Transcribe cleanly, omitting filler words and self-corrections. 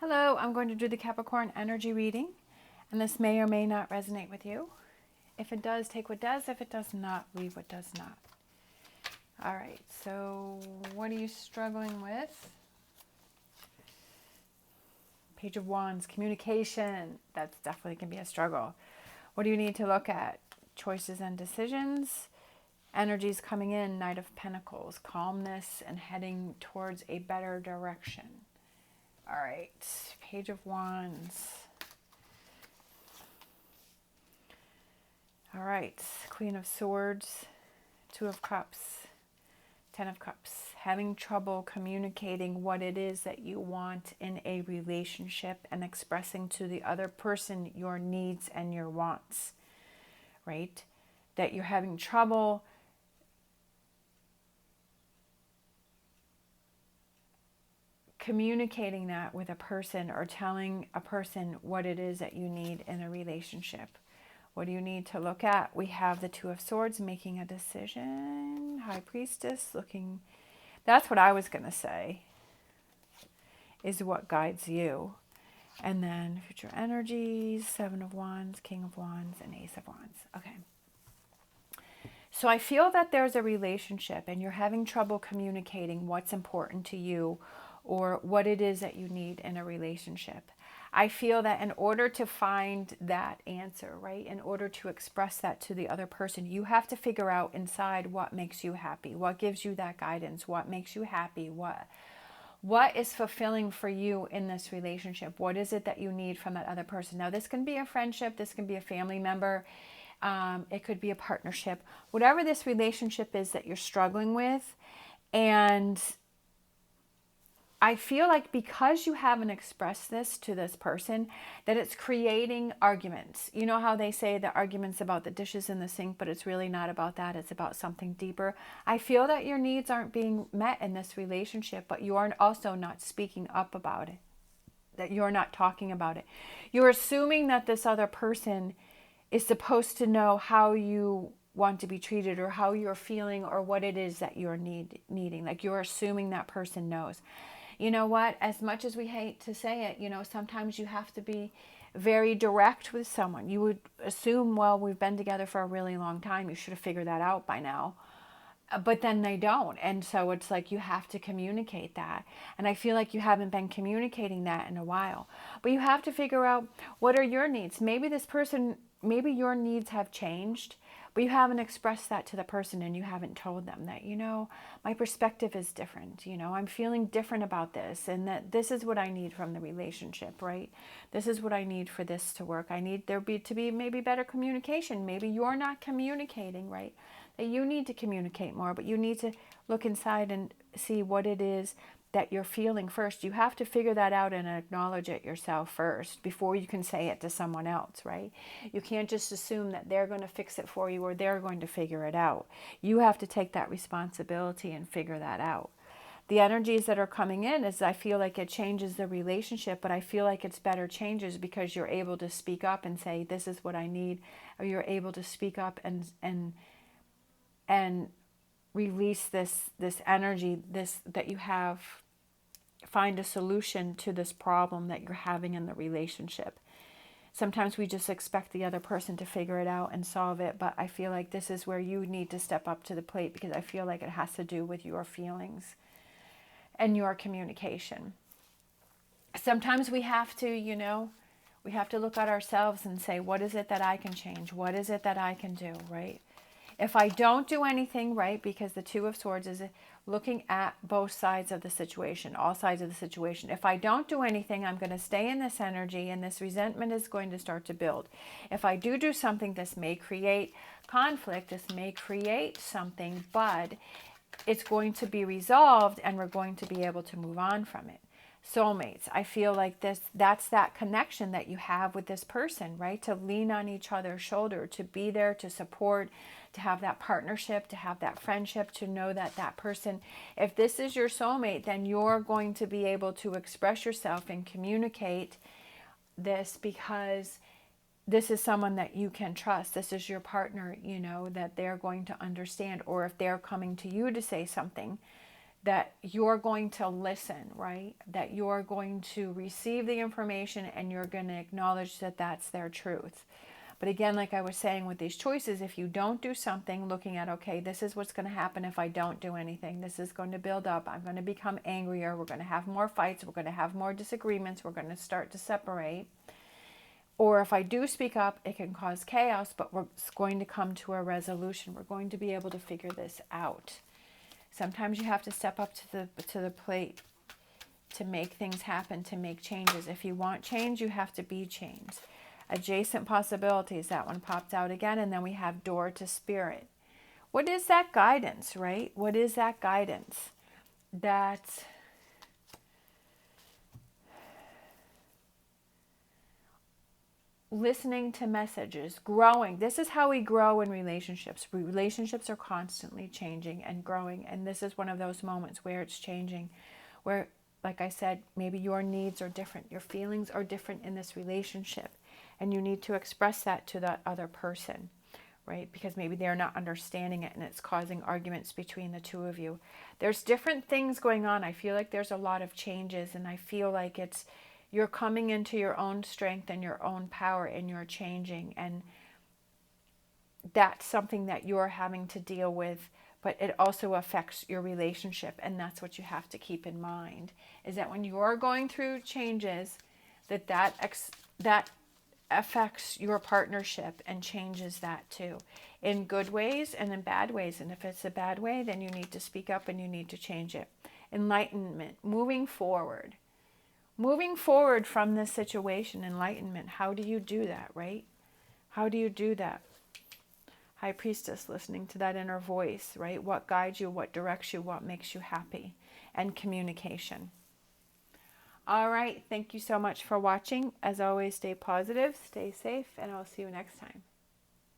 Hello, I'm going to do the Capricorn energy reading, and this may or may not resonate with you. If it does, take what does. If it does not, leave what does not. All right, so what are you struggling with? Page of Wands, communication. That's definitely can be a struggle. What do you need to look at? Choices and decisions. Energies coming in, Knight of Pentacles, calmness and heading towards a better direction. All right, Page of Wands. All right, Queen of Swords, Two of Cups, Ten of Cups. Having trouble communicating what it is that you want in a relationship and expressing to the other person your needs and your wants, right? That you're having trouble communicating that with a person or telling a person what it is that you need in a relationship. What do you need to look at? We have the Two of Swords, making a decision. High Priestess, looking. That's what I was going to say, is what guides you. And then future energies, Seven of Wands, King of Wands, and Ace of Wands. Okay. So I feel that there's a relationship and you're having trouble communicating what's important to you or what it is that you need in a relationship. I feel that in order to find that answer, right, in order to express that to the other person, you have to figure out inside what makes you happy, what gives you that guidance, what makes you happy, what is fulfilling for you in this relationship? What is it that you need from that other person? Now, this can be a friendship, this can be a family member, it could be a partnership, whatever this relationship is that you're struggling with. And I feel like because you haven't expressed this to this person, that it's creating arguments. You know how they say the arguments about the dishes in the sink, but it's really not about that. It's about something deeper. I feel that your needs aren't being met in this relationship, but you are also not speaking up about it, that you're not talking about it. You're assuming that this other person is supposed to know how you want to be treated or how you're feeling or what it is that you're needing. Like you're assuming that person knows. You know what? As much as we hate to say it, sometimes you have to be very direct with someone. You would assume, well, we've been together for a really long time. You should have figured that out by now. But then they don't. And so it's like you have to communicate that. And I feel like you haven't been communicating that in a while. But you have to figure out, what are your needs? Maybe your needs have changed, but you haven't expressed that to the person and you haven't told them that, my perspective is different. I'm feeling different about this and that this is what I need from the relationship, right? This is what I need for this to work. I need there to be maybe better communication. Maybe you're not communicating, right? That you need to communicate more, but you need to look inside and see what it is that you're feeling first. You have to figure that out and acknowledge it yourself first before you can say it to someone else, right? You can't just assume that they're going to fix it for you or they're going to figure it out. You have to take that responsibility and figure that out. The energies that are coming in is I feel like it changes the relationship, but I feel like it's better changes because you're able to speak up and say, this is what I need, or you're able to speak up and release this energy, that you have, find a solution to this problem that you're having in the relationship. Sometimes we just expect the other person to figure it out and solve it, but I feel like this is where you need to step up to the plate because I feel like it has to do with your feelings and your communication. Sometimes we have to, we have to look at ourselves and say, what is it that I can change? What is it that I can do, right? If I don't do anything, right, because the Two of Swords is looking at both sides of the situation, all sides of the situation. If I don't do anything, I'm going to stay in this energy and this resentment is going to start to build. If I do something, this may create conflict, this may create something, but it's going to be resolved and we're going to be able to move on from it. Soulmates, I feel like that's that connection that you have with this person, right? To lean on each other's shoulder, to be there, to support, to have that partnership, to have that friendship, to know that that person, if this is your soulmate, then you're going to be able to express yourself and communicate this because this is someone that you can trust. This is your partner, that they're going to understand. Or if they're coming to you to say something, that you're going to listen, right? That you're going to receive the information and you're going to acknowledge that that's their truth. But again, like I was saying with these choices, if you don't do something, looking at, okay, this is what's going to happen if I don't do anything. This is going to build up. I'm going to become angrier. We're going to have more fights. We're going to have more disagreements. We're going to start to separate. Or if I do speak up, it can cause chaos, but we're going to come to a resolution. We're going to be able to figure this out. Sometimes you have to step up to the plate to make things happen, to make changes. If you want change, you have to be changed. Adjacent possibilities, that one popped out again. And then we have door to spirit. What is that guidance, right? What is that guidance? That listening to messages, growing. This is how we grow in relationships. Relationships are constantly changing and growing. And this is one of those moments where it's changing, where, like I said, maybe your needs are different. Your feelings are different in this relationship. And you need to express that to that other person, right? Because maybe they're not understanding it and it's causing arguments between the two of you. There's different things going on. I feel like there's a lot of changes, and I feel like you're coming into your own strength and your own power, and you're changing. And that's something that you're having to deal with, but it also affects your relationship. And that's what you have to keep in mind, is that when you're going through changes, that affects your partnership and changes that too, in good ways and in bad ways. And if it's a bad way, then you need to speak up and you need to change it. Enlightenment, moving forward from this situation. Enlightenment, how do you do that, right? How do you do that? High Priestess, listening to that inner voice, right? What guides you, what directs you, what makes you happy, and communication. All right, thank you so much for watching. As always, stay positive, stay safe, and I'll see you next time.